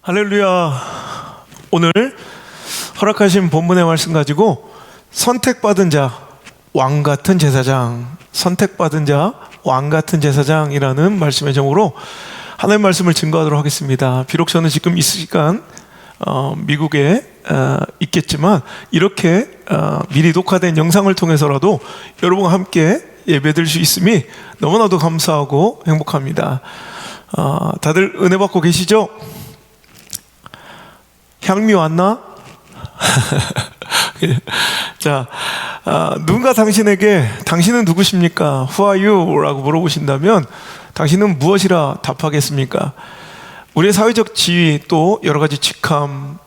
할렐루야. 오늘 허락하신 본문의 말씀 가지고 선택받은 자, 왕같은 제사장, 선택받은 자, 왕같은 제사장이라는 말씀의 제목으로 하나님의 말씀을 증거하도록 하겠습니다. 비록 저는 지금 이 시간 미국에 있겠지만 이렇게 미리 녹화된 영상을 통해서라도 여러분과 함께 예배드릴 수 있음이 너무나도 감사하고 행복합니다. 다들 은혜 받고 계시죠? 향미 왔나? 자, 누군가 당신에게 당신은 누구십니까? Who are you? 라고 물어보신다면 당신은 무엇이라 답하겠습니까? 우리의 사회적 지위, 또 여러 가지 직함,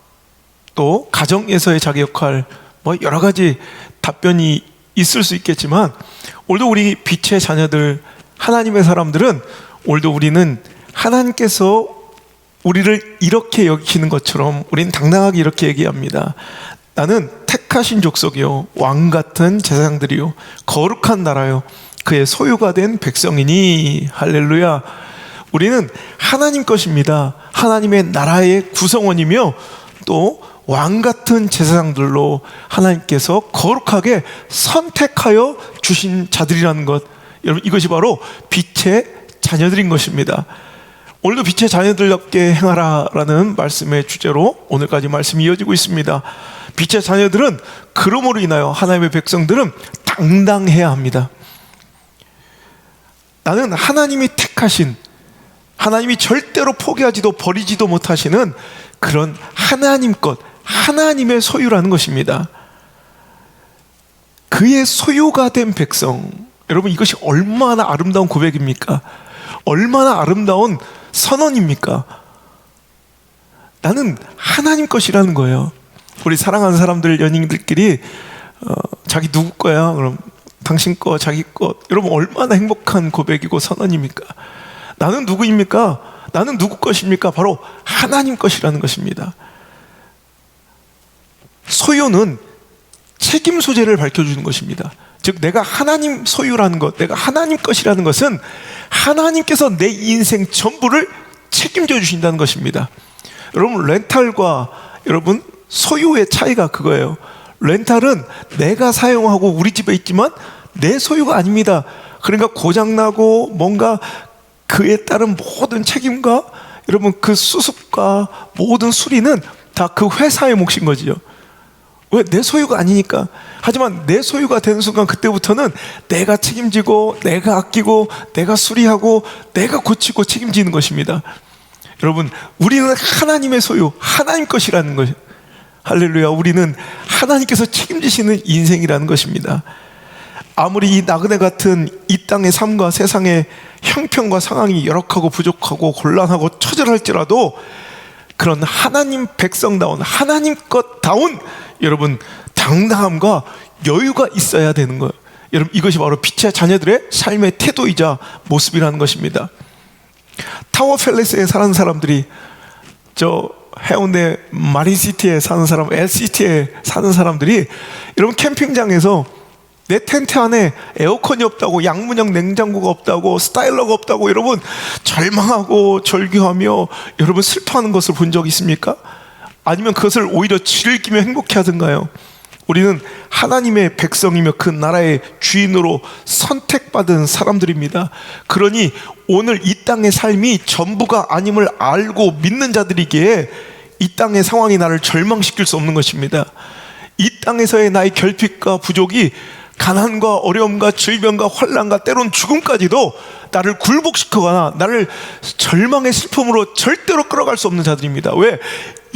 또 가정에서의 자기 역할, 뭐 여러 가지 답변이 있을 수 있겠지만 오늘도 우리 빛의 자녀들, 하나님의 사람들은 오늘도 우리는 하나님께서 우리를 이렇게 여기시는 것처럼 우리는 당당하게 이렇게 얘기합니다. 나는 택하신 족속이요, 왕같은 제사장들이요, 거룩한 나라요, 그의 소유가 된 백성이니. 할렐루야. 우리는 하나님 것입니다. 하나님의 나라의 구성원이며 또 왕같은 제사장들로 하나님께서 거룩하게 선택하여 주신 자들이라는 것, 여러분, 이것이 바로 빛의 자녀들인 것입니다. 오늘도 빛의 자녀들답게 행하라라는 말씀의 주제로 오늘까지 말씀이 이어지고 있습니다. 빛의 자녀들은 그러므로 인하여 하나님의 백성들은 당당해야 합니다. 나는 하나님이 택하신, 하나님이 절대로 포기하지도 버리지도 못하시는 그런 하나님 것, 하나님의 소유라는 것입니다. 그의 소유가 된 백성, 여러분, 이것이 얼마나 아름다운 고백입니까? 얼마나 아름다운 선언입니까? 나는 하나님 것이라는 거예요. 우리 사랑하는 사람들, 연인들끼리 자기 누구 거야? 그럼 당신 거, 자기 거. 여러분, 얼마나 행복한 고백이고 선언입니까? 나는 누구입니까? 나는 누구 것입니까? 바로 하나님 것이라는 것입니다. 소유는 책임 소재를 밝혀주는 것입니다. 즉, 내가 하나님 소유라는 것, 내가 하나님 것이라는 것은 하나님께서 내 인생 전부를 책임져 주신다는 것입니다. 여러분, 렌탈과 여러분 소유의 차이가 그거예요. 렌탈은 내가 사용하고 우리 집에 있지만 내 소유가 아닙니다. 그러니까 고장나고 뭔가 그에 따른 모든 책임과 여러분 그 수습과 모든 수리는 다 그 회사의 몫인 거지요. 왜? 내 소유가 아니니까. 하지만 내 소유가 되는 순간 그때부터는 내가 책임지고 내가 아끼고 내가 수리하고 내가 고치고 책임지는 것입니다. 여러분, 우리는 하나님의 소유, 하나님 것이라는 것. 할렐루야. 우리는 하나님께서 책임지시는 인생이라는 것입니다. 아무리 이 나그네 같은 이 땅의 삶과 세상의 형편과 상황이 열악하고 부족하고 곤란하고 처절할지라도 그런 하나님 백성다운, 하나님 것다운 여러분 당당함과 여유가 있어야 되는 거예요. 여러분, 이것이 바로 빛의 자녀들의 삶의 태도이자 모습이라는 것입니다. 타워 팰리스에 사는 사람들이, 저 해운대 마린시티에 사는 사람, LCT에 사는 사람들이 여러분 캠핑장에서 내 텐트 안에 에어컨이 없다고, 양문형 냉장고가 없다고, 스타일러가 없다고 여러분 절망하고 절규하며 여러분 슬퍼하는 것을 본 적 있습니까? 아니면 그것을 오히려 즐기며 행복해 하던가요? 우리는 하나님의 백성이며 그 나라의 주인으로 선택받은 사람들입니다. 그러니 오늘 이 땅의 삶이 전부가 아님을 알고 믿는 자들이기에 이 땅의 상황이 나를 절망시킬 수 없는 것입니다. 이 땅에서의 나의 결핍과 부족이 가난과 어려움과 질병과 환난과 때론 죽음까지도 나를 굴복시키거나 나를 절망의 슬픔으로 절대로 끌어갈 수 없는 자들입니다. 왜?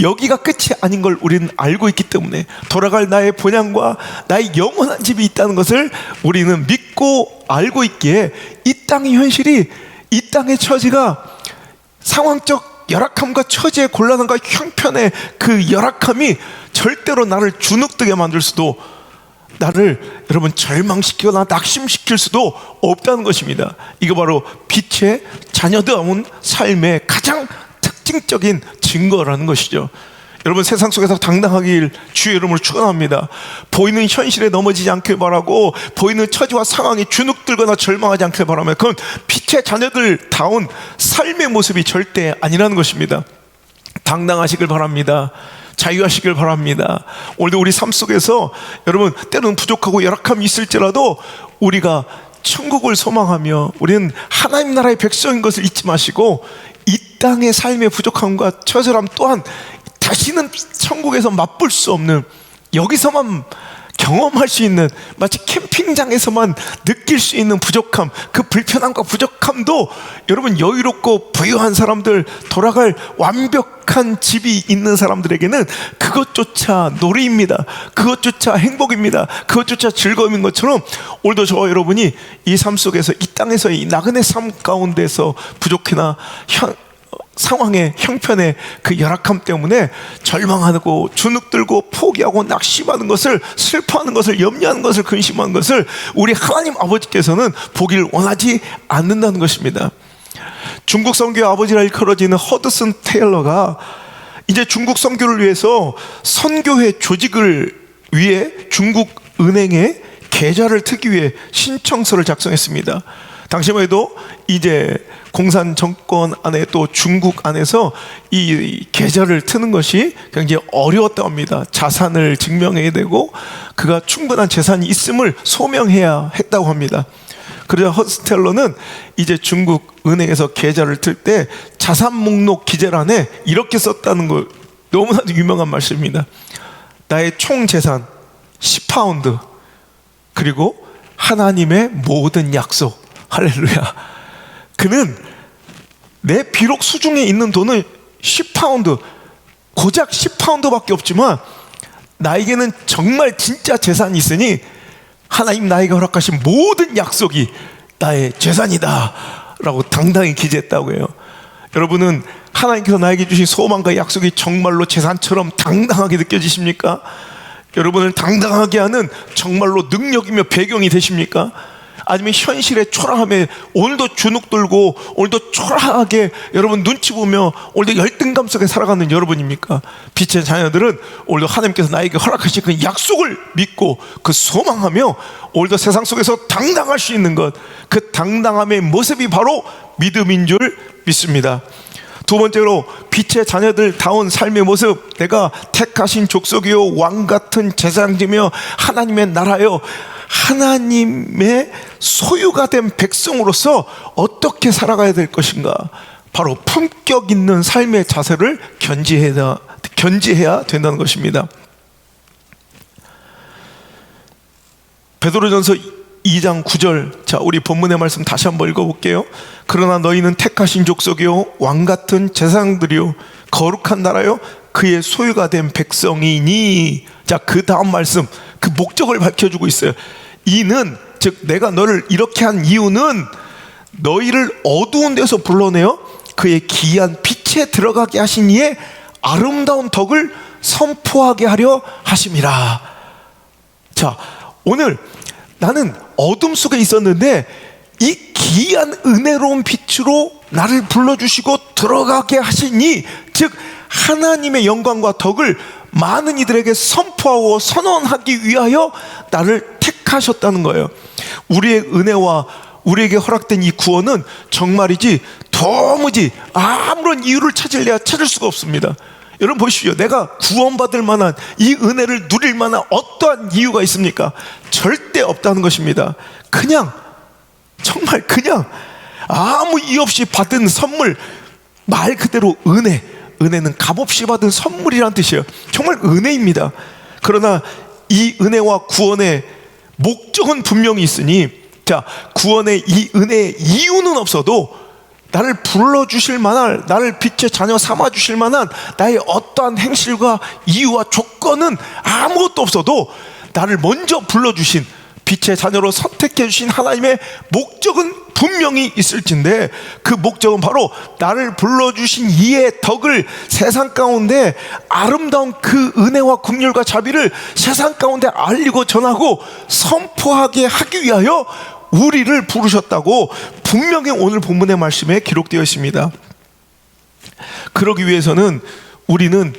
여기가 끝이 아닌 걸 우리는 알고 있기 때문에 돌아갈 나의 본향과 나의 영원한 집이 있다는 것을 우리는 믿고 알고 있기에 이 땅의 현실이, 이 땅의 처지가 상황적 열악함과 처지의 곤란함과 형편의 그 열악함이 절대로 나를 주눅들게 만들 수도, 나를 여러분 절망시키거나 낙심시킬 수도 없다는 것입니다. 이거 바로 빛의 자녀다운 삶의 가장 특징적인 증거라는 것이죠. 여러분, 세상 속에서 당당하길 주의 이름으로 축원합니다. 보이는 현실에 넘어지지 않길 바라고, 보이는 처지와 상황이 주눅들거나 절망하지 않길 바라며, 그건 빛의 자녀들 다운 삶의 모습이 절대 아니라는 것입니다. 당당하시길 바랍니다. 자유하시길 바랍니다. 오늘도 우리 삶 속에서 여러분 때로는 부족하고 열악함이 있을지라도 우리가 천국을 소망하며 우리는 하나님 나라의 백성인 것을 잊지 마시고 이 땅의 삶의 부족함과 처절함 또한 다시는 천국에서 맛볼 수 없는, 여기서만 경험할 수 있는, 마치 캠핑장에서만 느낄 수 있는 부족함, 그 불편함과 부족함도 여러분 여유롭고 부유한 사람들, 돌아갈 완벽한 집이 있는 사람들에게는 그것조차 놀이입니다. 그것조차 행복입니다. 그것조차 즐거움인 것처럼 오늘도 저와 여러분이 이 삶 속에서, 이 땅에서의 이 나그네 삶 가운데서 부족이나 상황의 형편의 그 열악함 때문에 절망하고 주눅들고 포기하고 낙심하는 것을, 슬퍼하는 것을, 염려하는 것을, 근심하는 것을 우리 하나님 아버지께서는 보기를 원하지 않는다는 것입니다. 중국 선교의 아버지라 일컬어지는 허드슨 테일러가 이제 중국 선교를 위해서 선교회 조직을 위해 중국 은행에 계좌를 트기 위해 신청서를 작성했습니다. 당시만 해도 이제 공산 정권 안에 또 중국 안에서 이 계좌를 트는 것이 굉장히 어려웠다고 합니다. 자산을 증명해야 되고 그가 충분한 재산이 있음을 소명해야 했다고 합니다. 그러자 허스텔러는 이제 중국 은행에서 계좌를 틀 때 자산 목록 기재란에 이렇게 썼다는 거, 너무나도 유명한 말씀입니다. 나의 총 재산 10파운드, 그리고 하나님의 모든 약속. 할렐루야. 그는 내 비록 수중에 있는 돈은 10파운드, 고작 10파운드밖에 없지만 나에게는 정말 진짜 재산이 있으니 하나님 나에게 허락하신 모든 약속이 나의 재산이다 라고 당당히 기재했다고 해요. 여러분은 하나님께서 나에게 주신 소망과 약속이 정말로 재산처럼 당당하게 느껴지십니까? 여러분을 당당하게 하는 정말로 능력이며 배경이 되십니까? 아니면 현실의 초라함에 오늘도 주눅들고 오늘도 초라하게 여러분 눈치 보며 오늘도 열등감 속에 살아가는 여러분입니까? 빛의 자녀들은 오늘도 하나님께서 나에게 허락하신 그 약속을 믿고 그 소망하며 오늘도 세상 속에서 당당할 수 있는 것, 그 당당함의 모습이 바로 믿음인 줄 믿습니다. 두 번째로 빛의 자녀들다운 삶의 모습, 내가 택하신 족속이요 왕같은 제사장이며 하나님의 나라요 하나님의 소유가 된 백성으로서 어떻게 살아가야 될 것인가, 바로 품격 있는 삶의 자세를 견지해야 된다는 것입니다. 베드로전서 2장 9절, 자 우리 본문의 말씀 다시 한번 읽어볼게요. 그러나 너희는 택하신 족속이요 왕같은 제사장들이요 거룩한 나라요 그의 소유가 된 백성이니. 자 그 다음 말씀, 그 목적을 밝혀주고 있어요. 이는, 즉 내가 너를 이렇게 한 이유는 너희를 어두운 데서 불러내어 그의 기이한 빛에 들어가게 하신 이의 아름다운 덕을 선포하게 하려 하심이라. 자 오늘 나는 어둠 속에 있었는데 이 기이한 은혜로운 빛으로 나를 불러주시고 들어가게 하시니, 즉 하나님의 영광과 덕을 많은 이들에게 선포하고 선언하기 위하여 나를 택하셨다는 거예요. 우리의 은혜와 우리에게 허락된 이 구원은 정말이지 도무지 아무런 이유를 찾으려야 찾을 수가 없습니다. 여러분 보십시오. 내가 구원받을 만한 이 은혜를 누릴 만한 어떠한 이유가 있습니까? 절대 없다는 것입니다. 그냥, 정말 그냥 아무 이유 없이 받은 선물, 말 그대로 은혜. 은혜는 값없이 받은 선물이란 뜻이에요. 정말 은혜입니다. 그러나 이 은혜와 구원의 목적은 분명히 있으니, 자 구원의 이 은혜의 이유는 없어도 나를 불러주실 만한, 나를 빛의 자녀 삼아주실 만한 나의 어떠한 행실과 이유와 조건은 아무것도 없어도 나를 먼저 불러주신, 빛의 자녀로 선택해 주신 하나님의 목적은 분명히 있을진데, 그 목적은 바로 나를 불러주신 이의 덕을 세상 가운데, 아름다운 그 은혜와 긍휼과 자비를 세상 가운데 알리고 전하고 선포하게 하기 위하여 우리를 부르셨다고 분명히 오늘 본문의 말씀에 기록되어 있습니다. 그러기 위해서는 우리는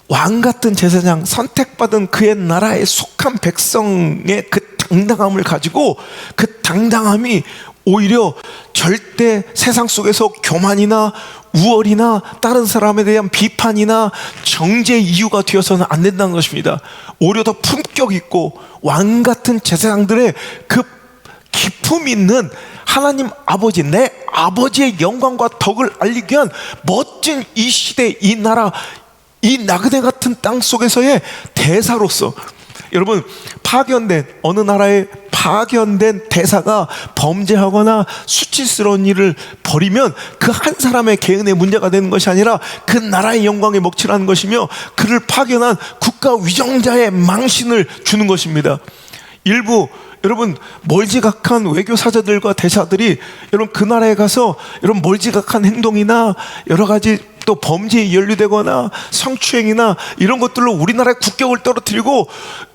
왕같은 제사장, 선택받은 그의 나라에 속한 백성의 그 당당함을 가지고, 그 당당함이 오히려 절대 세상 속에서 교만이나 우월이나 다른 사람에 대한 비판이나 정죄 이유가 되어서는 안 된다는 것입니다. 오히려 더 품격 있고 왕 같은 제사장들의 그 기품 있는 하나님 아버지, 내 아버지의 영광과 덕을 알리기 위한 멋진 이 시대, 이 나라, 이 나그네 같은 땅 속에서의 대사로서, 여러분, 파견된 어느 나라에 파견된 대사가 범죄하거나 수치스러운 일을 벌이면 그 한 사람의 개인의 문제가 되는 것이 아니라 그 나라의 영광에 먹칠하는 것이며, 그를 파견한 국가 위정자의 망신을 주는 것입니다. 일부 여러분 멀지각한 외교사자들과 대사들이 여러분 그 나라에 가서 여러분 멀지각한 행동이나 여러 가지 또 범죄에 연루되거나 성추행이나 이런 것들로 우리나라의 국격을 떨어뜨리고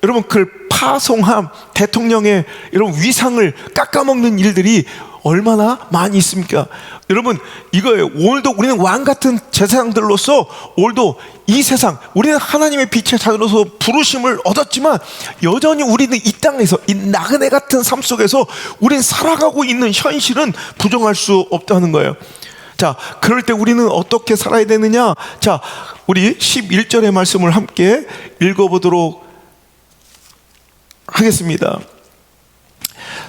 여러분 그 파송함 대통령의 여러분 위상을 깎아먹는 일들이 얼마나 많이 있습니까? 여러분 이거예요. 오늘도 우리는 왕 같은 제사장들로서 오늘도 이 세상, 우리는 하나님의 빛의 자녀로서 부르심을 얻었지만 여전히 우리는 이 땅에서 이 나그네 같은 삶 속에서 우리는 살아가고 있는 현실은 부정할 수 없다는 거예요. 자, 그럴 때 우리는 어떻게 살아야 되느냐? 자, 우리 11절의 말씀을 함께 읽어보도록 하겠습니다.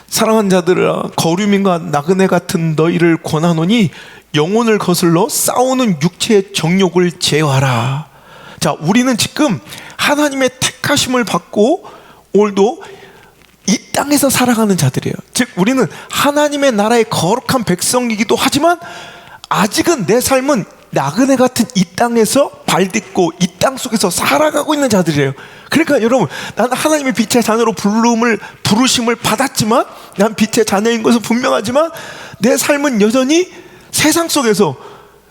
사랑하는 자들아, 거류민과 나그네 같은 너희를 권하노니 영혼을 거슬러 싸우는 육체의 정욕을 제어하라. 자, 우리는 지금 하나님의 택하심을 받고 오늘도 이 땅에서 살아가는 자들이에요. 즉 우리는 하나님의 나라의 거룩한 백성이기도 하지만 아직은 내 삶은 나그네 같은 이 땅에서 발딛고 이 땅 속에서 살아가고 있는 자들이에요. 그러니까 여러분, 나는 하나님의 빛의 자녀로 부르심을 받았지만, 난 빛의 자녀인 것은 분명하지만 내 삶은 여전히 세상 속에서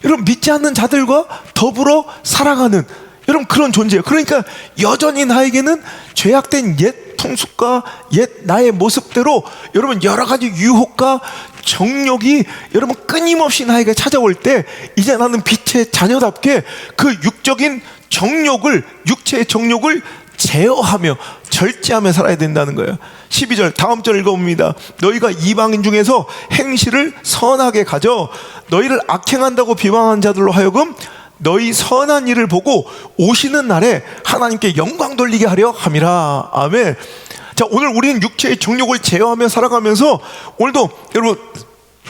여러분 믿지 않는 자들과 더불어 살아가는 여러분 그런 존재예요. 그러니까 여전히 나에게는 죄악된 옛 풍습과 옛 나의 모습대로 여러분 여러 가지 유혹과 정욕이 여러분 끊임없이 나에게 찾아올 때, 이제 나는 빛의 자녀답게 그 육적인 정욕을, 육체의 정욕을 제어하며 절제하며 살아야 된다는 거예요. 12절 다음 절 읽어봅니다. 너희가 이방인 중에서 행실을 선하게 가져 너희를 악행한다고 비방한 자들로 하여금 너희 선한 일을 보고 오시는 날에 하나님께 영광 돌리게 하려 함이라. 아멘. 자, 오늘 우리는 육체의 정욕을 제어하며 살아가면서 오늘도 여러분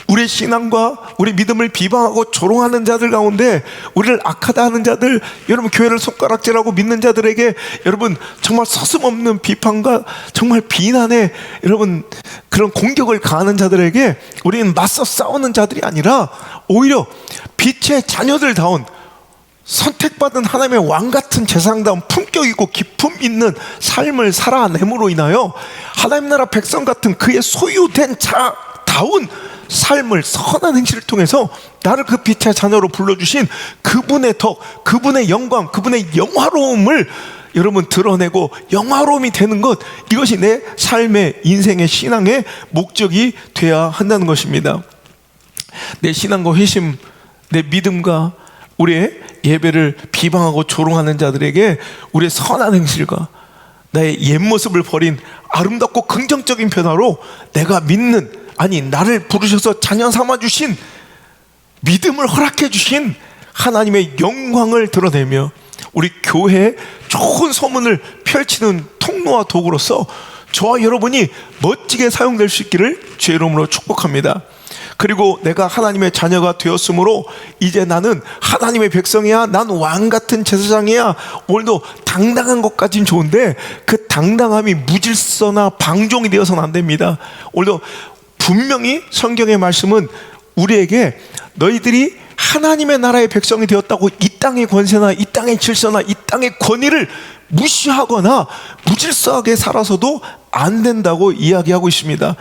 우리의 신앙과 우리 믿음을 비방하고 조롱하는 자들 가운데, 우리를 악하다 하는 자들, 여러분 교회를 손가락질하고 믿는 자들에게 여러분 정말 서슴없는 비판과 정말 비난의 여러분 그런 공격을 가하는 자들에게 우리는 맞서 싸우는 자들이 아니라 오히려 빛의 자녀들다운 선택받은 하나님의 왕 같은 제사장다운 품격 있고 기품 있는 삶을 살아냄으로 인하여 하나님 나라 백성 같은 그의 소유된 자다운 삶을, 선한 행실을 통해서 나를 그 빛의 자녀로 불러주신 그분의 덕, 그분의 영광, 그분의 영화로움을 여러분 드러내고 영화로움이 되는 것, 이것이 내 삶의 인생의 신앙의 목적이 돼야 한다는 것입니다. 내 신앙과 회심, 내 믿음과 우리의 예배를 비방하고 조롱하는 자들에게 우리의 선한 행실과 나의 옛 모습을 버린 아름답고 긍정적인 변화로 내가 믿는, 아니 나를 부르셔서 자녀 삼아주신, 믿음을 허락해주신 하나님의 영광을 드러내며 우리 교회에 좋은 소문을 펼치는 통로와 도구로서 저와 여러분이 멋지게 사용될 수 있기를 주의 이름으로 축복합니다. 그리고 내가 하나님의 자녀가 되었으므로 이제 나는 하나님의 백성이야, 난 왕같은 제사장이야. 오늘도 당당한 것까지는 좋은데 그 당당함이 무질서나 방종이 되어서는 안 됩니다. 오늘도 분명히 성경의 말씀은 우리에게 너희들이 하나님의 나라의 백성이 되었다고 이 땅의 권세나 이 땅의 질서나 이 땅의 권위를 무시하거나 무질서하게 살아서도 안 된다고 이야기하고 있습니다.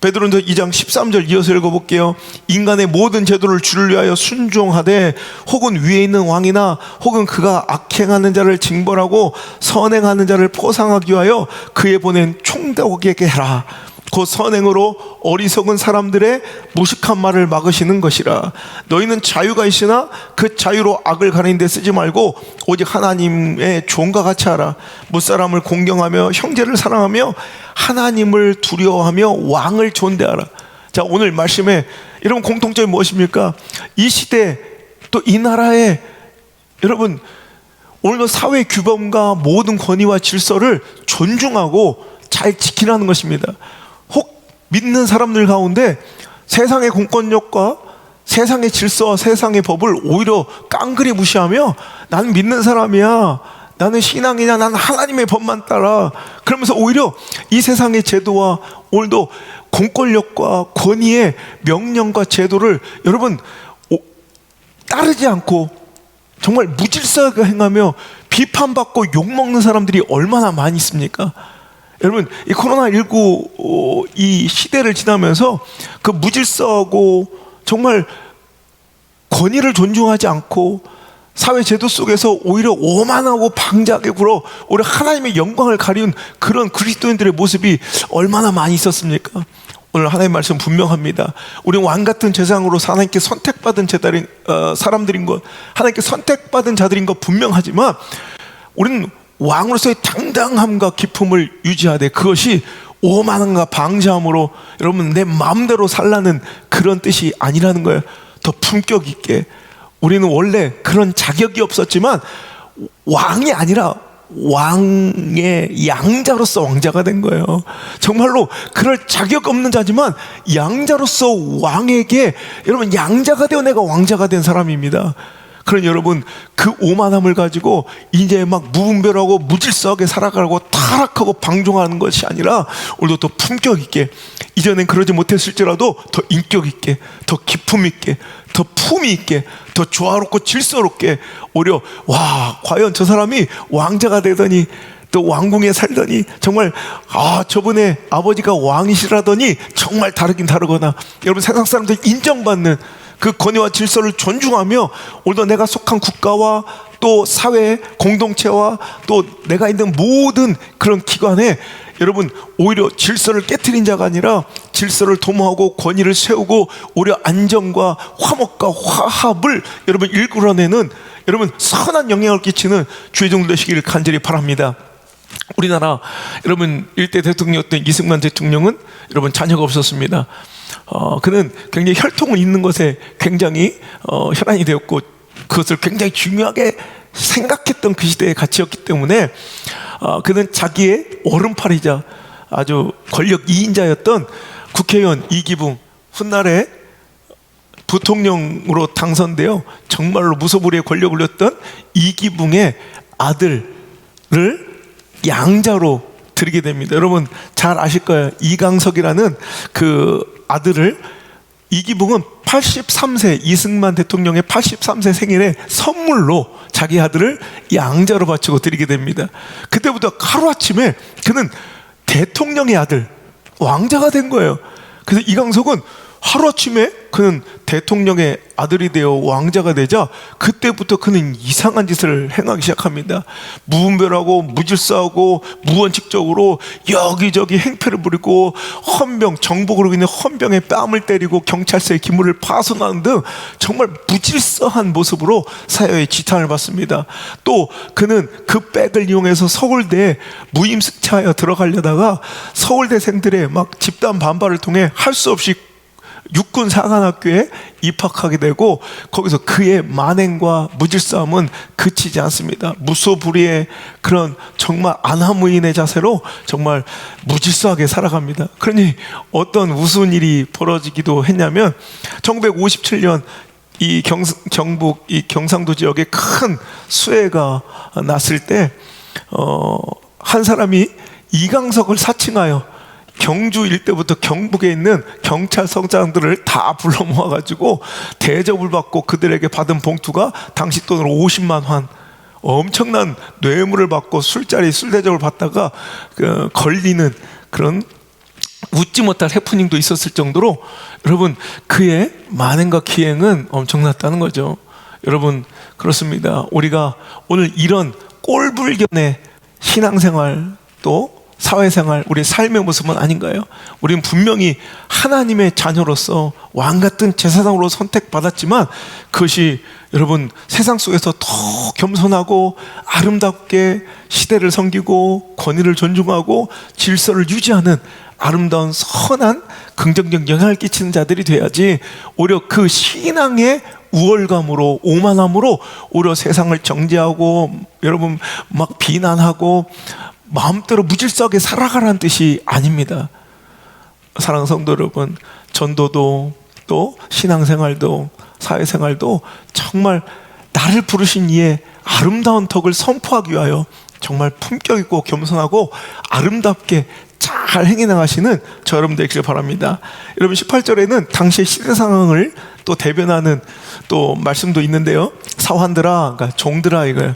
베드로전서 2장 13절 이어서 읽어볼게요. 인간의 모든 제도를 주를 위하여 순종하되 혹은 위에 있는 왕이나 혹은 그가 악행하는 자를 징벌하고 선행하는 자를 포상하기 위하여 그에 보낸 총독에게 해라. 그 선행으로 어리석은 사람들의 무식한 말을 막으시는 것이라. 너희는 자유가 있으나 그 자유로 악을 가리는 데 쓰지 말고 오직 하나님의 종과 같이 하라. 무사람을 공경하며 형제를 사랑하며 하나님을 두려워하며 왕을 존대하라. 자, 오늘 말씀에 여러분 공통점이 무엇입니까? 이 시대 또 이 나라에 여러분 오늘도 사회 규범과 모든 권위와 질서를 존중하고 잘 지키라는 것입니다. 혹 믿는 사람들 가운데 세상의 공권력과 세상의 질서와 세상의 법을 오히려 깡그리 무시하며 나는 믿는 사람이야, 나는 신앙이냐, 나는 하나님의 법만 따라, 그러면서 오히려 이 세상의 제도와 오늘도 공권력과 권위의 명령과 제도를 여러분 따르지 않고 정말 무질서하게 행하며 비판받고 욕먹는 사람들이 얼마나 많이 있습니까? 여러분, 이 코로나19 이 시대를 지나면서 그 무질서하고 정말 권위를 존중하지 않고 사회 제도 속에서 오히려 오만하고 방자하게 굴어 오히려 하나님의 영광을 가리운 그런 그리스도인들의 모습이 얼마나 많이 있었습니까? 오늘 하나님의 말씀 분명합니다. 우리는 왕같은 제사장으로 하나님께 선택받은 사람들인 것, 하나님께 선택받은 자들인 것 분명하지만 우리는 왕으로서의 당당함과 기품을 유지하되 그것이 오만함과 방자함으로 여러분 내 마음대로 살라는 그런 뜻이 아니라는 거예요. 더 품격 있게, 우리는 원래 그런 자격이 없었지만 왕이 아니라 왕의 양자로서 왕자가 된 거예요. 정말로 그럴 자격 없는 자지만 양자로서 왕에게 여러분 양자가 되어 내가 왕자가 된 사람입니다. 그런 여러분 그 오만함을 가지고 이제 막 무분별하고 무질서하게 살아가고 타락하고 방종하는 것이 아니라 오늘도 더 품격 있게, 이전엔 그러지 못했을지라도 더 인격 있게, 더 기품 있게, 더 품위 있게, 더 조화롭고 질서롭게, 오히려 와 과연 저 사람이 왕자가 되더니 또 왕궁에 살더니 정말 저번에 아버지가 왕이시라더니 정말 다르긴 다르거나, 여러분 세상 사람들 인정받는 그 권위와 질서를 존중하며 오늘도 내가 속한 국가와 또 사회 공동체와 또 내가 있는 모든 그런 기관에 여러분 오히려 질서를 깨트린 자가 아니라 질서를 도모하고 권위를 세우고 오히려 안정과 화목과 화합을 여러분 일구러내는 여러분 선한 영향을 끼치는 주의 종들 되시기를 간절히 바랍니다. 우리나라 여러분 일대 대통령이었던 이승만 대통령은 여러분 자녀가 없었습니다. 그는 굉장히 혈통을 잇는 것에 굉장히 혈안이 되었고 그것을 굉장히 중요하게 생각했던 그 시대의 가치였기 때문에 그는 자기의 오른팔이자 아주 권력 2인자였던 국회의원 이기붕, 훗날에 부통령으로 당선되어 정말로 무소불위의 권력을 누렸던 이기붕의 아들을 양자로 드리게 됩니다. 여러분 잘 아실 거예요. 이강석이라는 그 아들을 이기붕은 83세 이승만 대통령의 83세 생일에 선물로 자기 아들을 양자로 바치고 드리게 됩니다. 그때부터 하루아침에 그는 대통령의 아들, 왕자가 된 거예요. 그래서 이강석은 하루아침에 그는 대통령의 아들이 되어 왕자가 되자 그때부터 그는 이상한 짓을 행하기 시작합니다. 무분별하고 무질서하고 무원칙적으로 여기저기 행패를 부리고 헌병, 정복으로 인해 헌병의 뺨을 때리고 경찰서의 기물을 파손하는 등 정말 무질서한 모습으로 사회의 지탄을 받습니다. 또 그는 그 백을 이용해서 서울대에 무임승차하여 들어가려다가 서울대생들의 막 집단 반발을 통해 할 수 없이 육군 사관학교에 입학하게 되고 거기서 그의 만행과 무질서함은 그치지 않습니다. 무소불위의 그런 정말 안하무인의 자세로 정말 무질서하게 살아갑니다. 그러니 어떤 우스운 일이 벌어지기도 했냐면 1957년 이 경북 이 경상도 지역에 큰 수해가 났을 때 한 사람이 이강석을 사칭하여 경주 일대부터 경북에 있는 경찰서장들을 다 불러 모아가지고 대접을 받고 그들에게 받은 봉투가 당시 돈으로 50만 환, 엄청난 뇌물을 받고 술자리 술 대접을 받다가 걸리는 그런 웃지 못할 해프닝도 있었을 정도로 여러분 그의 만행과 기행은 엄청났다는 거죠. 여러분 그렇습니다. 우리가 오늘 이런 꼴불견의 신앙생활 또 사회생활, 우리의 삶의 모습은 아닌가요? 우리는 분명히 하나님의 자녀로서 왕같은 제사장으로 선택받았지만 그것이 여러분 세상 속에서 더 겸손하고 아름답게 시대를 섬기고 권위를 존중하고 질서를 유지하는 아름다운 선한 긍정적 영향을 끼치는 자들이 돼야지, 오히려 그 신앙의 우월감으로, 오만함으로 오히려 세상을 정죄하고 여러분 막 비난하고 마음대로 무질서하게 살아가라는 뜻이 아닙니다. 사랑하는 성도 여러분, 전도도 또 신앙생활도 사회생활도 정말 나를 부르신 이의 아름다운 덕을 선포하기 위하여 정말 품격 있고 겸손하고 아름답게 잘 행해 나가시는 저 여러분 되시길 바랍니다. 여러분 18절에는 당시의 시대 상황을 또 대변하는 또 말씀도 있는데요. 사환들아, 그러니까 종들아, 이거예요.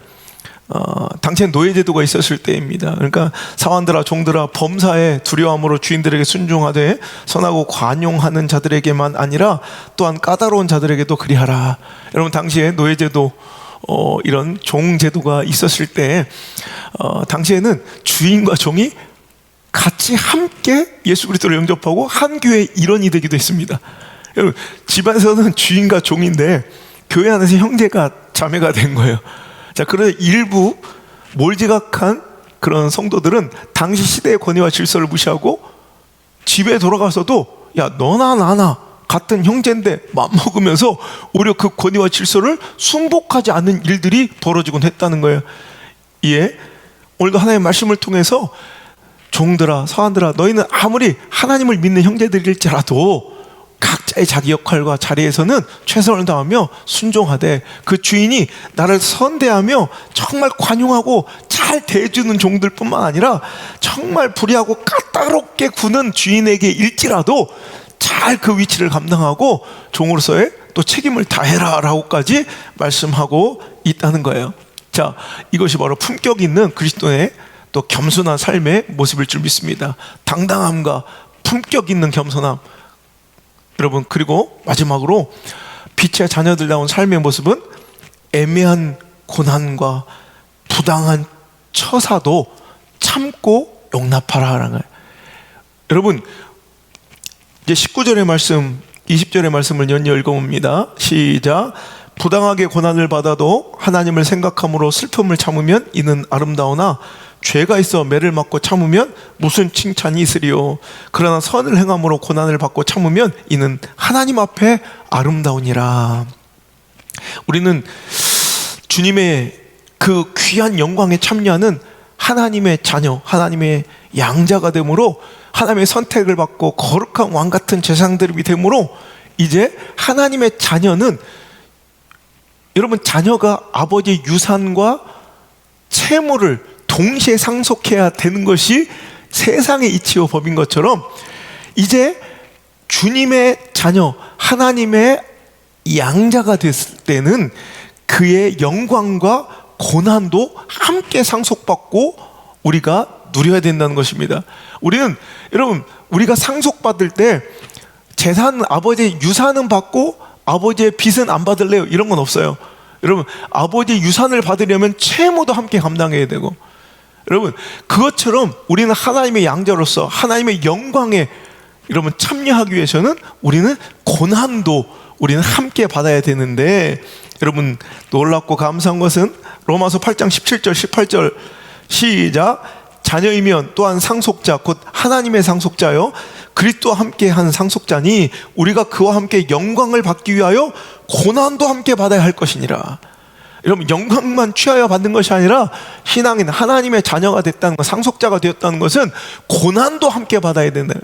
당시에 노예제도가 있었을 때입니다. 그러니까 사환들아, 종들아, 범사에 두려움으로 주인들에게 순종하되 선하고 관용하는 자들에게만 아니라 또한 까다로운 자들에게도 그리하라. 여러분 당시에 노예제도 이런 종제도가 있었을 때 당시에는 주인과 종이 같이 함께 예수 그리스도를 영접하고 한 교회의 일원이 되기도 했습니다. 여러분 집안에서는 주인과 종인데 교회 안에서 형제가 자매가 된 거예요. 자, 그런데 일부 몰지각한 그런 성도들은 당시 시대의 권위와 질서를 무시하고 집에 돌아가서도 야, 너나 나나 같은 형제인데 맘먹으면서 오히려 그 권위와 질서를 순복하지 않는 일들이 벌어지곤 했다는 거예요. 이에 오늘도 하나님의 말씀을 통해서 종들아, 사환들아, 너희는 아무리 하나님을 믿는 형제들일지라도 각자의 자기 역할과 자리에서는 최선을 다하며 순종하되 그 주인이 나를 선대하며 정말 관용하고 잘 대해주는 종들 뿐만 아니라 정말 불의하고 까다롭게 구는 주인에게 일지라도 잘 그 위치를 감당하고 종으로서의 또 책임을 다해라 라고까지 말씀하고 있다는 거예요. 자, 이것이 바로 품격 있는 그리스도의 또 겸손한 삶의 모습일 줄 믿습니다. 당당함과 품격 있는 겸손함. 여러분, 그리고 마지막으로 빛의 자녀들다운 삶의 모습은 애매한 고난과 부당한 처사도 참고 용납하라라는 거예요. 여러분, 이제 19절의 말씀, 20절의 말씀을 연이어 읽어봅니다. 시작. 부당하게 고난을 받아도 하나님을 생각함으로 슬픔을 참으면 이는 아름다우나 죄가 있어 매를 맞고 참으면 무슨 칭찬이 있으리요. 그러나 선을 행함으로 고난을 받고 참으면 이는 하나님 앞에 아름다우니라. 우리는 주님의 그 귀한 영광에 참여하는 하나님의 자녀, 하나님의 양자가 되므로 하나님의 선택을 받고 거룩한 왕 같은 제사장들이 되므로 이제 하나님의 자녀는, 여러분 자녀가 아버지의 유산과 채무를 동시에 상속해야 되는 것이 세상의 이치와 법인 것처럼 이제 주님의 자녀, 하나님의 양자가 됐을 때는 그의 영광과 고난도 함께 상속받고 우리가 누려야 된다는 것입니다. 우리는, 여러분, 우리가 상속받을 때 재산, 아버지의 유산은 받고 아버지의 빚은 안 받을래요? 이런 건 없어요. 여러분, 아버지의 유산을 받으려면 채무도 함께 감당해야 되고, 여러분 그것처럼 우리는 하나님의 양자로서 하나님의 영광에 여러분 참여하기 위해서는 우리는 고난도 우리는 함께 받아야 되는데, 여러분 놀랍고 감사한 것은 로마서 8장 17절 18절 시작. 자녀이면 또한 상속자 곧 하나님의 상속자요 그리스도와 함께 한 상속자니 우리가 그와 함께 영광을 받기 위하여 고난도 함께 받아야 할 것이니라. 여러분 영광만 취하여 받는 것이 아니라 신앙인 하나님의 자녀가 됐다는 것, 상속자가 되었다는 것은 고난도 함께 받아야 된다.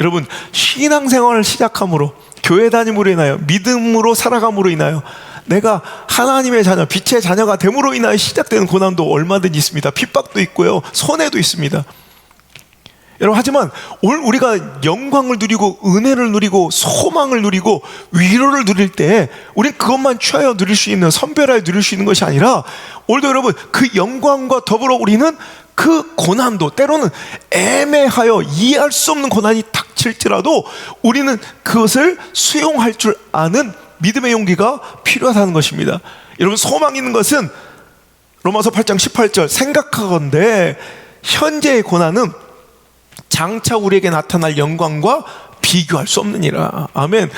여러분 신앙생활을 시작함으로, 교회 다님으로 인하여, 믿음으로 살아감으로 인하여 내가 하나님의 자녀, 빛의 자녀가 됨으로 인하여 시작되는 고난도 얼마든지 있습니다. 핍박도 있고요, 손해도 있습니다. 여러분 하지만 오늘 우리가 영광을 누리고 은혜를 누리고 소망을 누리고 위로를 누릴 때 우리는 그것만 취하여 누릴 수 있는, 선별하여 누릴 수 있는 것이 아니라 오늘도 여러분 그 영광과 더불어 우리는 그 고난도, 때로는 애매하여 이해할 수 없는 고난이 닥칠지라도 우리는 그것을 수용할 줄 아는 믿음의 용기가 필요하다는 것입니다. 여러분 소망 있는 것은 로마서 8장 18절 생각하건대 현재의 고난은 장차 우리에게 나타날 영광과 비교할 수 없느니라. 아멘.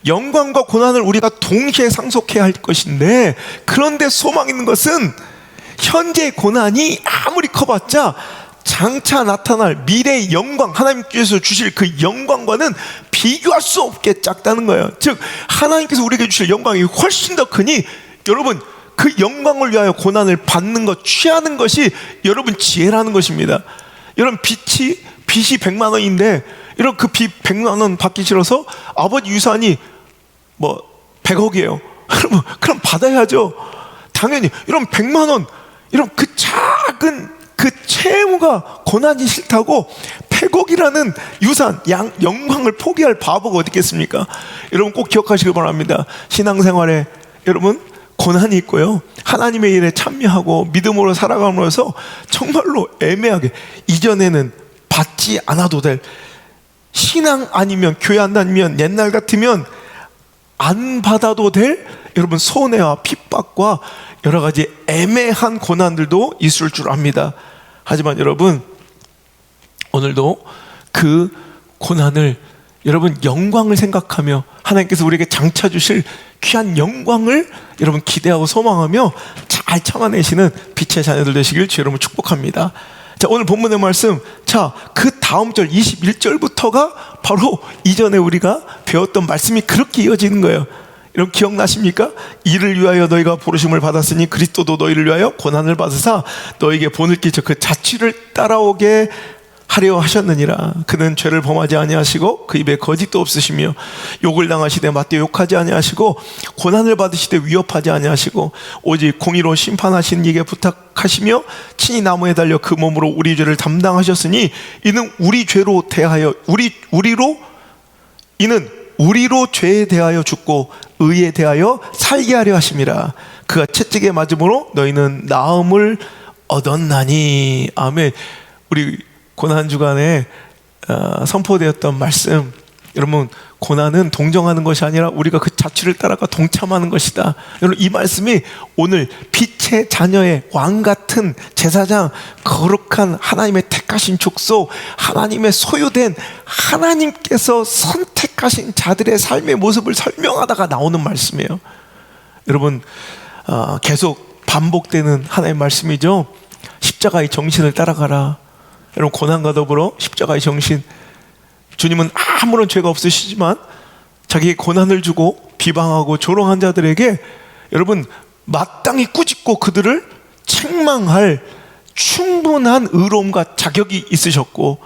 영광과 고난을 우리가 동시에 상속해야 할 것인데, 그런데 소망 있는 것은 현재의 고난이 아무리 커봤자 장차 나타날 미래의 영광, 하나님께서 주실 그 영광과는 비교할 수 없게 작다는 거예요. 즉 하나님께서 우리에게 주실 영광이 훨씬 더 크니 여러분 그 영광을 위하여 고난을 받는 것, 취하는 것이 여러분 지혜라는 것입니다. 여러분 빚이 100만 원인데 이런 그 빚 100만 원 받기 싫어서 아버지 유산이 뭐 100억이에요. 그럼 받아야죠. 당연히 이런 100만 원, 이런 그 작은 그 채무가 고난이 싫다고 100억이라는 유산, 영광을 포기할 바보가 어디 있겠습니까? 여러분 꼭 기억하시길 바랍니다. 신앙생활에 여러분 고난이 있고요, 하나님의 일에 참여하고 믿음으로 살아감으로써 정말로 애매하게 이전에는 받지 않아도 될, 신앙 아니면 교회 안 다니면 옛날 같으면 안 받아도 될 여러분 손해와 핍박과 여러 가지 애매한 고난들도 있을 줄 압니다. 하지만 여러분 오늘도 그 고난을 여러분 영광을 생각하며 하나님께서 우리에게 장차 주실 귀한 영광을 여러분 기대하고 소망하며 잘 참아내시는 빛의 자녀들 되시길 주 여러분 축복합니다. 자, 오늘 본문의 말씀, 자, 그 다음 절 21절부터가 바로 이전에 우리가 배웠던 말씀이 그렇게 이어지는 거예요. 여러분 기억나십니까? 이를 위하여 너희가 부르심을 받았으니 그리스도도 너희를 위하여 고난을 받으사 너희에게 본을 끼쳐 그 자취를 따라오게 하려 하셨느니라. 그는 죄를 범하지 아니하시고 그 입에 거짓도 없으시며 욕을 당하시되 맞대 욕하지 아니하시고 고난을 받으시되 위협하지 아니하시고 오직 공의로 심판하시는 이에게 부탁하시며 친히 나무에 달려 그 몸으로 우리 죄를 담당하셨으니 이는 우리 죄로 대하여 이는 우리로 죄에 대하여 죽고 의에 대하여 살게 하려 하심이라. 그가 채찍에 맞음으로 너희는 나음을 얻었나니. 아멘. 우리 고난 주간에 선포되었던 말씀, 여러분 고난은 동정하는 것이 아니라 우리가 그 자취를 따라가 동참하는 것이다. 여러분 이 말씀이 오늘 빛의 자녀의 왕 같은 제사장, 거룩한 하나님의 택하신 족속, 하나님의 소유된 하나님께서 선택하신 자들의 삶의 모습을 설명하다가 나오는 말씀이에요. 여러분 계속 반복되는 하나님의 말씀이죠. 십자가의 정신을 따라가라. 여러분 고난과 더불어 십자가의 정신, 주님은 아무런 죄가 없으시지만 자기의 고난을 주고 비방하고 조롱한 자들에게 여러분 마땅히 꾸짖고 그들을 책망할 충분한 의로움과 자격이 있으셨고,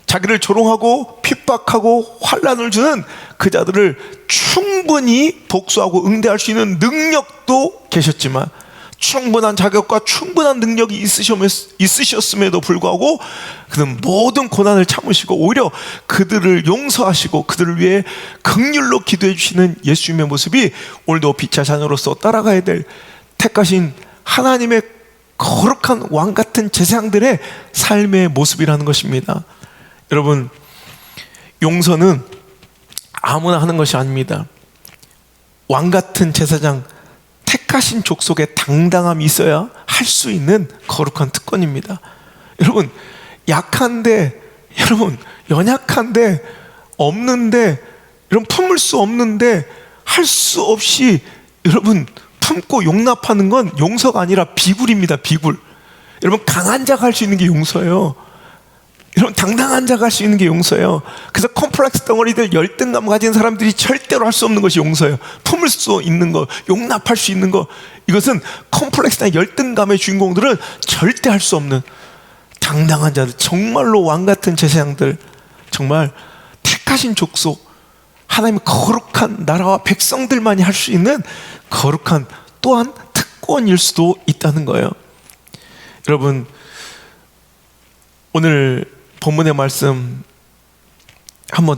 자기를 조롱하고 핍박하고 환난을 주는 그 자들을 충분히 복수하고 응대할 수 있는 능력도 계셨지만 충분한 자격과 충분한 능력이 있으셨음에도 불구하고 그는 모든 고난을 참으시고 오히려 그들을 용서하시고 그들을 위해 긍휼로 기도해 주시는 예수님의 모습이 오늘도 빛의 자녀로서 따라가야 될 택하신 하나님의 거룩한 왕 같은 제사장들의 삶의 모습이라는 것입니다. 여러분 용서는 아무나 하는 것이 아닙니다. 왕 같은 제사장, 택하신 족속에 당당함이 있어야 할 수 있는 거룩한 특권입니다. 여러분 약한데, 여러분 연약한데, 없는데, 여러분 품을 수 없는데 할 수 없이 여러분 품고 용납하는 건 용서가 아니라 비굴입니다. 비굴. 여러분 강한 자가 할 수 있는 게 용서예요. 여러분 당당한 자가 할 수 있는 게 용서예요. 그래서 컴플렉스 덩어리들, 열등감 가진 사람들이 절대로 할 수 없는 것이 용서예요. 품을 수 있는 거, 용납할 수 있는 거, 이것은 컴플렉스나 열등감의 주인공들은 절대 할 수 없는 당당한 자들, 정말로 왕같은 제사장들, 정말 택하신 족속, 하나님의 거룩한 나라와 백성들만이 할 수 있는 거룩한 또한 특권일 수도 있다는 거예요. 여러분 오늘 본문의 말씀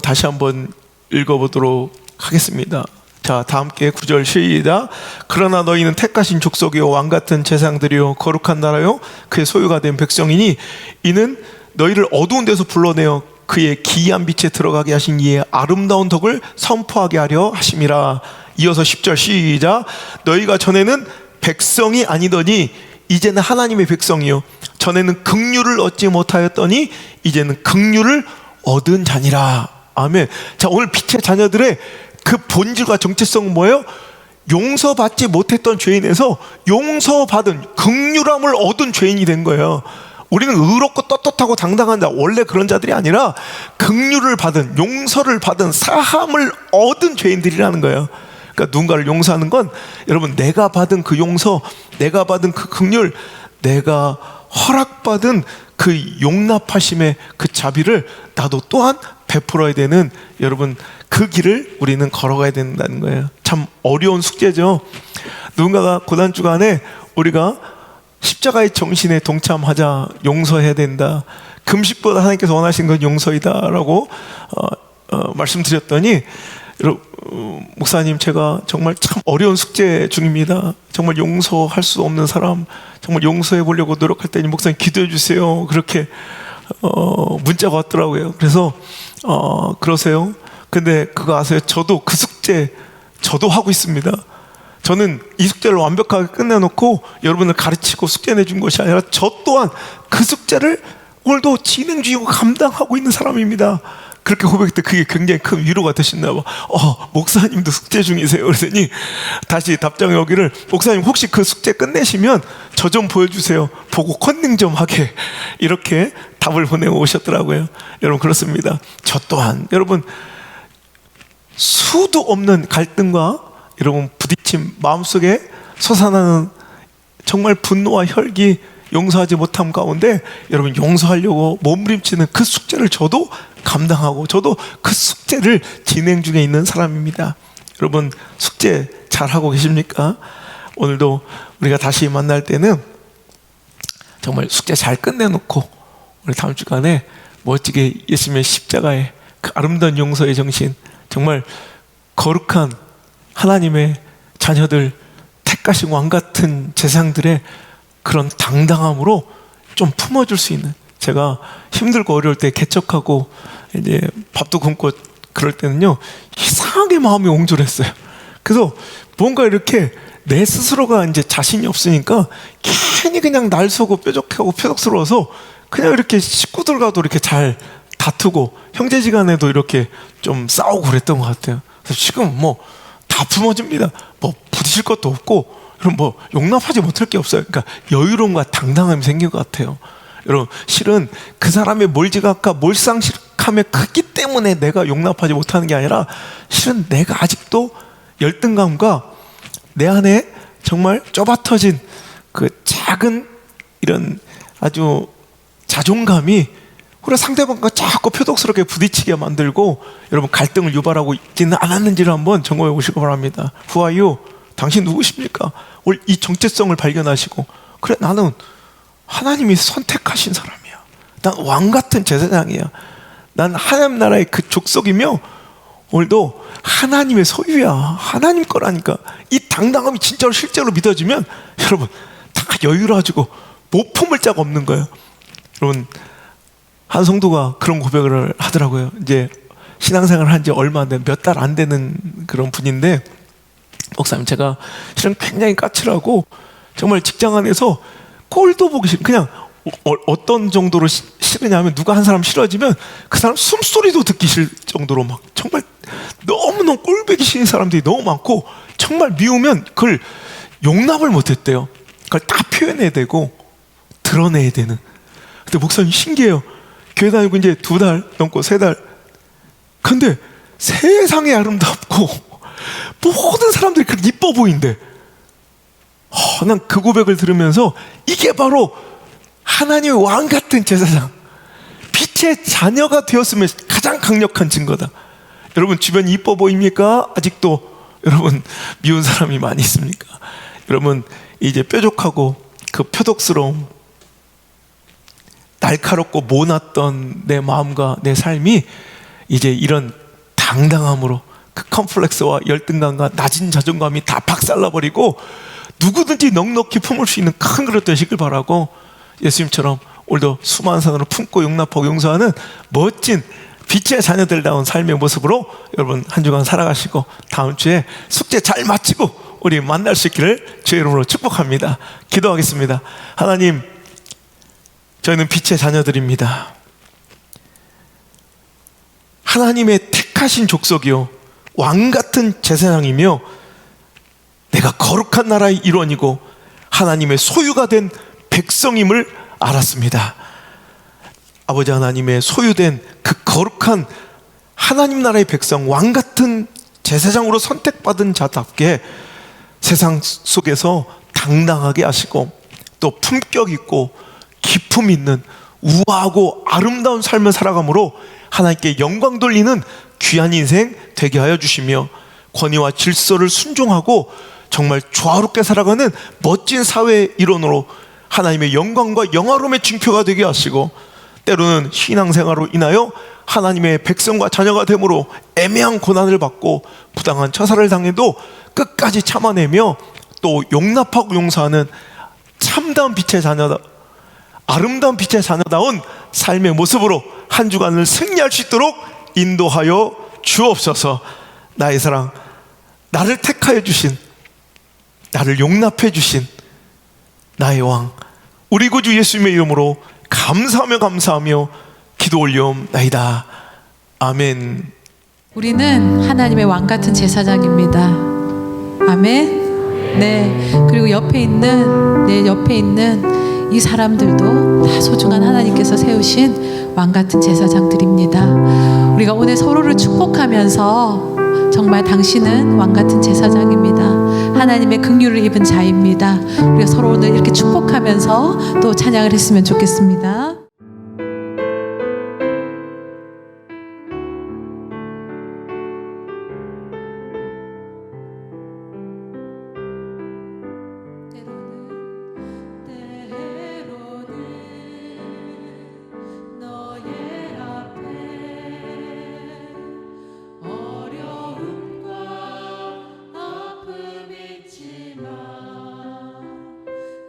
다시 한번 읽어보도록 하겠습니다. 자, 다 함께 9절 시작. 그러나 너희는 택하신 족속이요 왕같은 제사장들이요 거룩한 나라요 그의 소유가 된 백성이니 이는 너희를 어두운 데서 불러내어 그의 기이한 빛에 들어가게 하신 이의 아름다운 덕을 선포하게 하려 하심이라. 이어서 10절 시작. 너희가 전에는 백성이 아니더니 이제는 하나님의 백성이요 전에는 긍휼을 얻지 못하였더니 이제는 긍휼을 얻은 자니라. 아멘. 자, 오늘 빛의 자녀들의 그 본질과 정체성은 뭐예요? 용서받지 못했던 죄인에서 용서받은 긍휼함을 얻은 죄인이 된 거예요. 우리는 의롭고 떳떳하고 당당한 자, 원래 그런 자들이 아니라 긍휼을 받은, 용서를 받은, 사함을 얻은 죄인들이라는 거예요. 그러니까 누군가를 용서하는 건 여러분, 내가 받은 그 용서, 내가 받은 그 긍휼, 내가 허락받은 그 용납하심의 그 자비를 나도 또한 베풀어야 되는, 여러분, 그 길을 우리는 걸어가야 된다는 거예요. 참 어려운 숙제죠. 누군가가 고난주간에 우리가 십자가의 정신에 동참하자, 용서해야 된다, 금식보다 하나님께서 원하신 건 용서이다라고 말씀드렸더니, 목사님, 제가 정말 참 어려운 숙제 중입니다. 정말 용서할 수 없는 사람, 정말 용서해 보려고 노력할 때니 목사님 기도해 주세요. 그렇게 문자가 왔더라고요. 그래서 그러세요? 근데 그거 아세요? 저도 그 숙제 저도 하고 있습니다. 저는 이 숙제를 완벽하게 끝내놓고 여러분을 가르치고 숙제 내준 것이 아니라 저 또한 그 숙제를 오늘도 진행 중이고 감당하고 있는 사람입니다. 그렇게 고백할 때 그게 굉장히 큰 위로가 되셨나 봐. 목사님도 숙제 중이세요? 그러더니 다시 답장이 오기를, 목사님 혹시 그 숙제 끝내시면 저 좀 보여주세요. 보고 컨닝 좀 하게. 이렇게 답을 보내고 오셨더라고요. 여러분, 그렇습니다. 저 또한 여러분, 수도 없는 갈등과 여러분 부딪힘, 마음속에 솟아나는 정말 분노와 혈기, 용서하지 못함 가운데 여러분 용서하려고 몸부림치는 그 숙제를 저도 감당하고, 저도 그 숙제를 진행 중에 있는 사람입니다. 여러분, 숙제 잘하고 계십니까? 오늘도 우리가 다시 만날 때는 정말 숙제 잘 끝내놓고 우리 다음 주간에 멋지게 예수님의 십자가의 그 아름다운 용서의 정신, 정말 거룩한 하나님의 자녀들, 택하신 왕 같은 제사장들의 그런 당당함으로 좀 품어줄 수 있는, 제가 힘들고 어려울 때 개척하고 이제 밥도 굶고 그럴 때는요, 이상하게 마음이 옹졸했어요. 그래서 뭔가 이렇게 내 스스로가 이제 자신이 없으니까 괜히 그냥 날서고 뾰족하고 표독스러워서 그냥 이렇게 식구들과도 이렇게 잘 다투고 형제지간에도 이렇게 좀 싸우고 그랬던 것 같아요. 그래서 지금 뭐 다 품어줍니다. 뭐 부딪힐 것도 없고, 그럼 뭐 용납하지 못할 게 없어요. 그러니까 여유로움과 당당함이 생긴 것 같아요. 여러분, 실은 그 사람의 몰지각과 몰상식함의 크기 때문에 내가 용납하지 못하는 게 아니라, 실은 내가 아직도 열등감과 내 안에 정말 좁아터진 그 작은 이런 아주 자존감이 우리 상대방과 자꾸 표독스럽게 부딪히게 만들고 여러분 갈등을 유발하고 있지는 않았는지를 한번 점검해 보시기 바랍니다. Who are you? 당신 누구십니까? 오늘 이 정체성을 발견하시고, 그래, 나는 하나님이 선택하신 사람이야. 난 왕같은 제사장이야. 난 하나님 나라의 그 족속이며 오늘도 하나님의 소유야. 하나님 거라니까. 이 당당함이 진짜로 실제로 믿어지면 여러분 다 여유로워지고 못 품을 자가 없는 거예요. 여러분, 한 성도가 그런 고백을 하더라고요. 이제 신앙생활을 한 지 얼마 안 된, 몇 달 안 되는 그런 분인데, 목사님, 제가 실은 굉장히 까칠하고 정말 직장 안에서 꼴도 보기 싫은, 그냥 어떤 정도로 싫으냐면, 누가 한 사람 싫어지면 그 사람 숨소리도 듣기 싫을 정도로 막 정말 너무너무 꼴보기 싫은 사람들이 너무 많고, 정말 미우면 그걸 용납을 못했대요. 그걸 다 표현해야 되고 드러내야 되는. 근데 목사님 신기해요. 교회 다니고 이제 2달 넘고 3달, 근데 세상에 아름답고 모든 사람들이 그렇게 이뻐 보이는데, 난 그 고백을 들으면서 이게 바로 하나님의 왕 같은 제사장, 빛의 자녀가 되었으면 가장 강력한 증거다. 여러분, 주변이 이뻐 보입니까? 아직도 여러분 미운 사람이 많이 있습니까? 여러분, 이제 뾰족하고 그 표독스러움, 날카롭고 모났던 내 마음과 내 삶이 이제 이런 당당함으로 그 컴플렉스와 열등감과 낮은 자존감이 다 박살나버리고 누구든지 넉넉히 품을 수 있는 큰 그릇 되시길 바라고, 예수님처럼 오늘도 수많은 사람을 품고 용납하고 용서하는 멋진 빛의 자녀들다운 삶의 모습으로 여러분 한 주간 살아가시고, 다음 주에 숙제 잘 마치고 우리 만날 수 있기를 주의 이름으로 축복합니다. 기도하겠습니다. 하나님, 저희는 빛의 자녀들입니다. 하나님의 택하신 족속이요, 왕같은 제사장이며 내가 거룩한 나라의 일원이고 하나님의 소유가 된 백성임을 알았습니다. 아버지 하나님의 소유된 그 거룩한 하나님 나라의 백성, 왕 같은 제사장으로 선택받은 자답게 세상 속에서 당당하게 하시고 또 품격 있고 기품 있는 우아하고 아름다운 삶을 살아감으로 하나님께 영광 돌리는 귀한 인생 되게 하여 주시며, 권위와 질서를 순종하고 정말 조화롭게 살아가는 멋진 사회의 일원으로 하나님의 영광과 영화로움의 징표가 되게 하시고, 때로는 신앙생활로 인하여 하나님의 백성과 자녀가 됨으로 애매한 고난을 받고 부당한 처사를 당해도 끝까지 참아내며 또 용납하고 용서하는 참다운 빛의 자녀다, 아름다운 빛의 자녀다운 삶의 모습으로 한 주간을 승리할 수 있도록 인도하여 주옵소서. 나의 사랑, 나를 택하여 주신, 나를 용납해 주신 나의 왕, 우리 구주 예수님의 이름으로 감사하며 기도 올려옵나이다. 아멘. 우리는 하나님의 왕 같은 제사장입니다. 아멘. 네. 그리고 내 옆에 있는 이 사람들도 다 소중한 하나님께서 세우신 왕 같은 제사장들입니다. 우리가 오늘 서로를 축복하면서 정말 당신은 왕 같은 제사장입니다. 하나님의 긍휼을 입은 자입니다. 우리가 서로 오늘 이렇게 축복하면서 또 찬양을 했으면 좋겠습니다.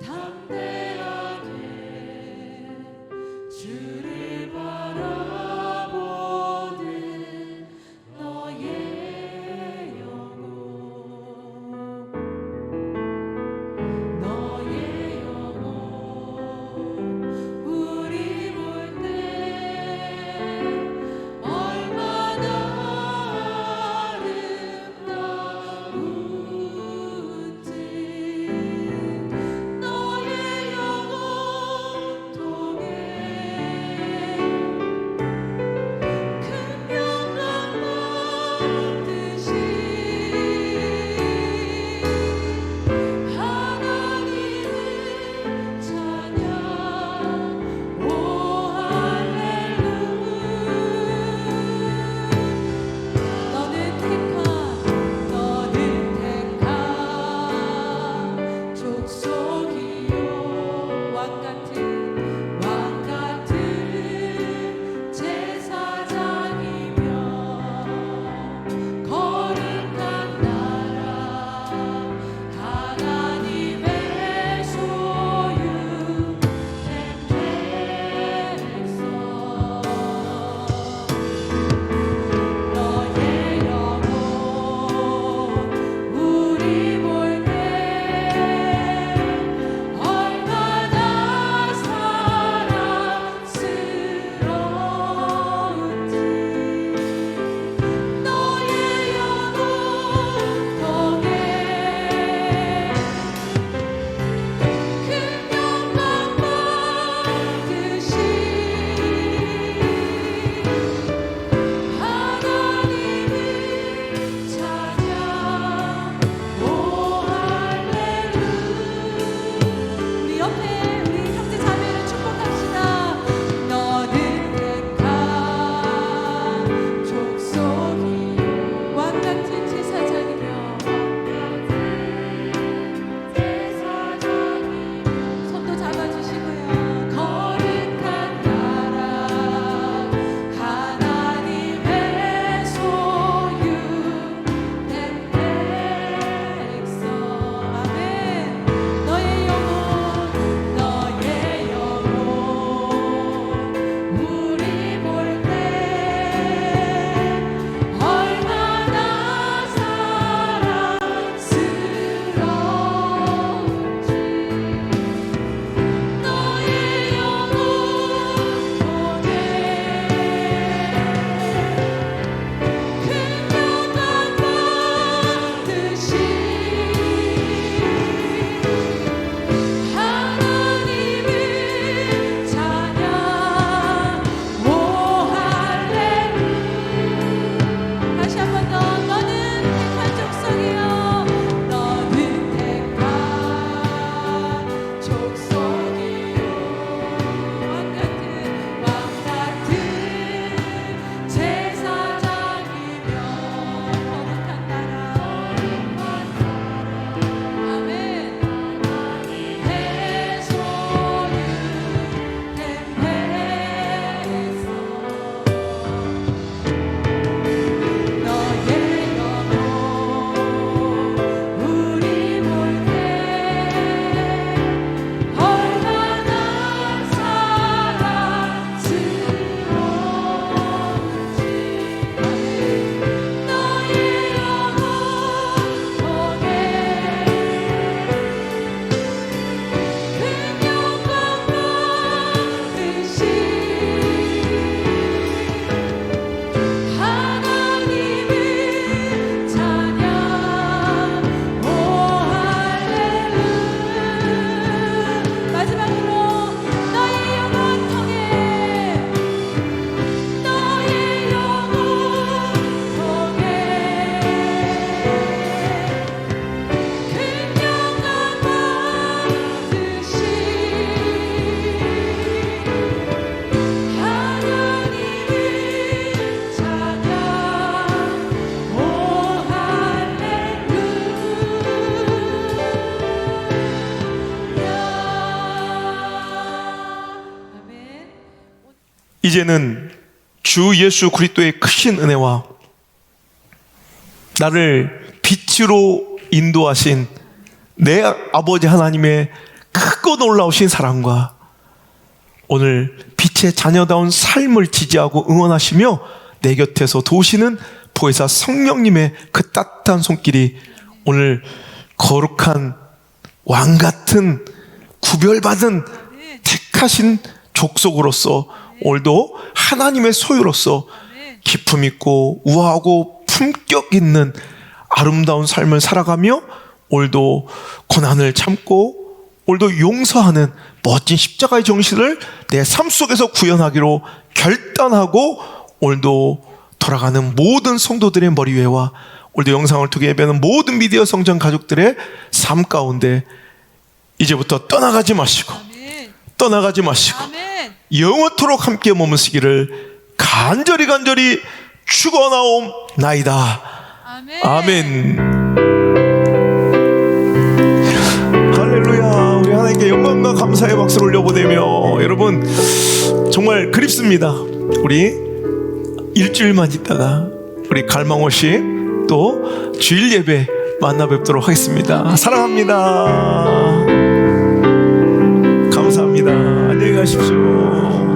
담대하게 이제는 주 예수 그리스도의 크신 은혜와 나를 빛으로 인도하신 내 아버지 하나님의 크고 놀라우신 사랑과 오늘 빛의 자녀다운 삶을 지지하고 응원하시며 내 곁에서 도우시는 보혜사 성령님의 그 따뜻한 손길이 오늘 거룩한 왕 같은 구별받은 택하신 족속으로서 오늘도 하나님의 소유로서 기품 있고 우아하고 품격 있는 아름다운 삶을 살아가며 오늘도 고난을 참고 오늘도 용서하는 멋진 십자가의 정신을 내 삶 속에서 구현하기로 결단하고 오늘도 돌아가는 모든 성도들의 머리 위에와 오늘도 영상을 통해 예배하는 모든 미디어 성전 가족들의 삶 가운데 이제부터 떠나가지 마시고 떠나가지 마시고 영원토록 함께 머무시기를 간절히 축원하옵나이다. 아멘. 할렐루야. 우리 하나님께 영광과 감사의 박수를 올려보내며 여러분 정말 그립습니다. 우리 일주일만 있다가 우리 갈망호씨 또 주일 예배 만나 뵙도록 하겠습니다. 사랑합니다. 감사합니다. 안녕히 가십시오.